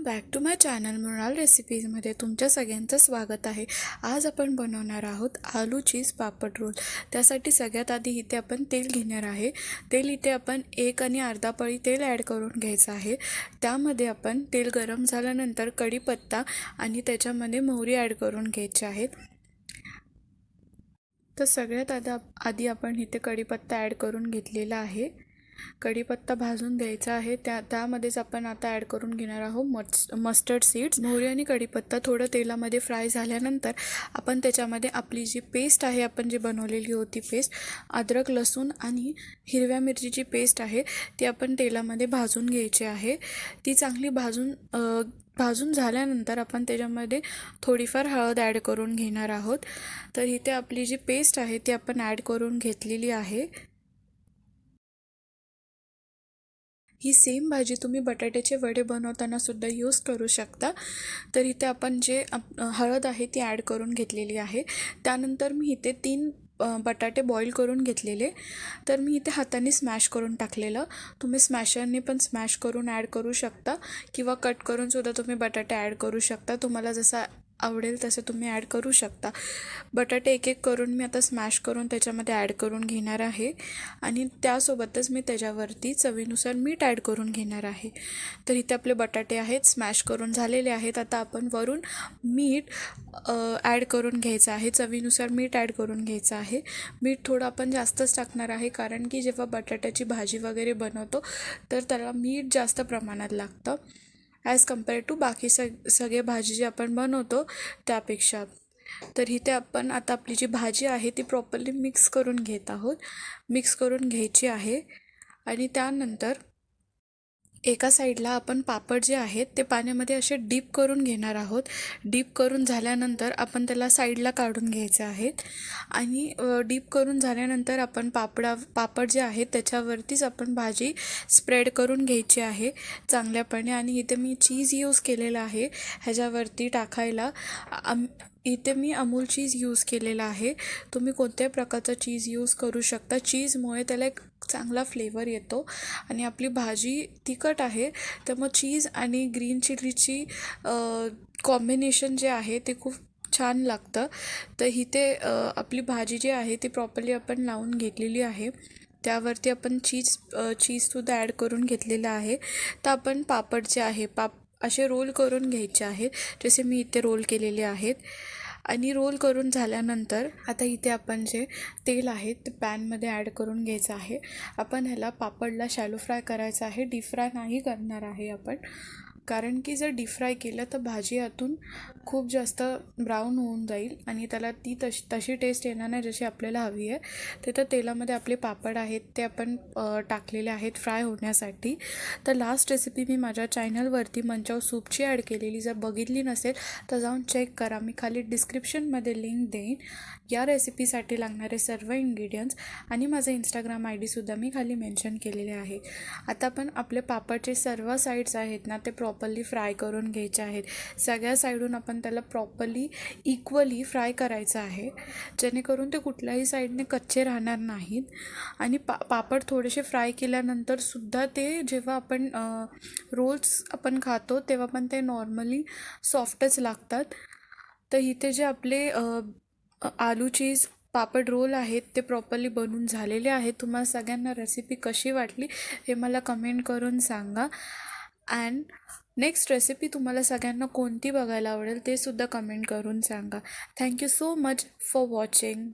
Welcome back to my channel Mrinal रेसिपीजमध्ये तुमच्या सगळ्यांचं स्वागत आहे। आज आपण बनवणार आहोत आलू चीज पापड रोल। त्यासाठी सगळ्यात आधी इथे आपण तेल घेणार आहे। तेल इथे आपण 1 आणि अर्धा पळी तेल ॲड करून घ्यायचं आहे। त्यामध्ये आपण तेल गरम झाल्यानंतर कढीपत्ता आणि त्याच्यामध्ये मोहरी ॲड करून घ्यायची आहेत। तर सगळ्यात आधी आपण इथे कढीपत्ता ॲड करून घेतलेला आहे। कढीपत्ता भाजून द्यायचा आहे। त्यामध्येच आपण आता ॲड करून घेणार आहोत मस्टर्ड सीड्स। मोहरी आणि कढीपत्ता थोडं तेलामध्ये फ्राय झाल्यानंतर आपण त्याच्यामध्ये आपली जी पेस्ट आहे, आपण जी बनवलेली होती पेस्ट, अद्रक लसूण आणि हिरव्या मिरचीची पेस्ट आहे, ती आपण तेलामध्ये भाजून घ्यायची आहे। ती चांगली भाजून झाल्यानंतर आपण त्याच्यामध्ये थोडीफार हळद ॲड करून घेणार आहोत। तर इथे आपली जी पेस्ट आहे ती आपण ॲड करून घेतलेली आहे। ही सेम भाजी तुम्ही बटाट्याचे वडे बनवताना सुद्धा यूज करू शकता। तर इथे आपण जे हळद आहे ती ॲड करून घेतलेली आहे। त्यानंतर मी इथे 3 बटाटे बॉईल करून घेतलेले, तर मी इथे हाताने स्मॅश करून टाकलेलं। तुम्ही स्मॅशरने पण स्मॅश करून ॲड करू शकता किंवा कट करून सुद्धा तुम्ही बटाटे ॲड करू शकता। तुम्हाला जसा आवडेल तसं तुम्ही ॲड करू शकता। बटाटे एक एक करून मी आता स्मॅश करून त्याच्यामध्ये ॲड करून घेणार आहे आणि त्यासोबतच मी त्याच्यावरती चवीनुसार मीठ ॲड करून घेणार आहे। तर इथे आपले बटाटे आहेत स्मॅश करून झालेले आहेत। आता आपण वरून मीठ ॲड करून घ्यायचं आहे। चवीनुसार मीठ ॲड करून घ्यायचं आहे। मीठ थोडं आपण जास्तच टाकणार आहे, कारण की जेव्हा बटाट्याची भाजी वगैरे बनवतो तर त्याला मीठ जास्त प्रमाणात लागतं ॲज कम्पेअर टू बाकी सगळे भाजी जे आपण बनवतो त्यापेक्षा। तर इथे आपण आता आपली जी भाजी आहे ती प्रॉपरली मिक्स करून घेत आहोत। मिक्स करून घ्यायची आहे आणि त्यानंतर एका साईडला आपण पापड जे आहेत ते पाण्यामध्ये असे डीप करून घेणार आहोत। डीप करून झाल्यानंतर आपण त्याला साईडला काढून घ्यायचे आहेत आणि डीप करून झाल्यानंतर आपण पापड जे आहेत त्याच्यावरतीच आपण भाजी स्प्रेड करून घ्यायची आहे चांगल्यापणे। आणि इथे मी चीज यूज केलेला आहे ह्याच्यावरती टाकायला। इथे मी अमूल चीज यूज केलेला आहे। तुम्ही कोणत्याही प्रकारचं चीज यूज करू शकता। चीजमुळे त्याला एक चांगला फ्लेवर येतो आणि आपली भाजी तिखट आहे त्यामुळे चीज आणि ग्रीन चिलीची कॉम्बिनेशन जे आहे ते खूप छान लागतं। तर इथे आपली भाजी जी आहे ती प्रॉपरली आपण लावून घेतलेली आहे। त्यावरती आपण चीजसुद्धा ॲड करून घेतलेलं आहे। तर आपण पापड जे आहे असे रोल करून घ्यायचे आहेत, जसे मी इथे रोल केलेले आहेत। आणि रोल करून झाल्यानंतर आता इथे आपण जे तेल आहे ते पॅनमध्ये ॲड करून घ्यायचं आहे। आपण ह्याला पापडला शॅलो फ्राय करायचं आहे, डीप फ्राय नाही करणार आहे आपण, कारण की जर डीप फ्राय केलं तर भाजी आतून खूप जास्त ब्राऊन होऊन जाईल आणि त्याला ती तशी टेस्ट येणार नाही जशी आपल्याला हवी आहे। तिथं तेलामध्ये आपले पापड आहेत ते आपण टाकलेले आहेत फ्राय होण्यासाठी। तर लास्ट रेसिपी मी माझ्या चॅनलवरती मंचाव सूपची ॲड केलेली, जर बघितली नसेल तर जाऊन चेक करा, मी खाली डिस्क्रिप्शनमध्ये लिंक देईन। या रेसिपीसाठी लागणारे सर्व इन्ग्रेडियंट्स आणि माझं इंस्टाग्राम ID सुद्धा मी खाली मेन्शन केलेले आहे। आता आपण आपले पापडचे सर्व साईड्स आहेत ना ते प्रॉपरली फ्राय करून घ्यायचे आहेत। सगळ्या साईडून आपण त्याला प्रॉपरली इक्वली फ्राय करायचं आहे, जेणेकरून ते कुठल्याही साईडने कच्चे राहणार नाहीत। आणि पापड थोडेसे फ्राय केल्यानंतर सुद्धा ते जेव्हा आपण रोल्स आपण खातो तेव्हा पण ते नॉर्मली सॉफ्टच लागतात। तर इथे जे आपले आलू चीज पापड रोल आहेत ते प्रॉपरली बनवून झालेले आहेत। तुम्हाला सगळ्यांना रेसिपी कशी वाटली हे मला कमेंट करून सांगा। अँड नेक्स्ट रेसिपी तुम्हाला सगळ्यांना कोणती बघायला आवडेल ते सुद्धा कमेंट करून सांगा। Thank you so much for watching.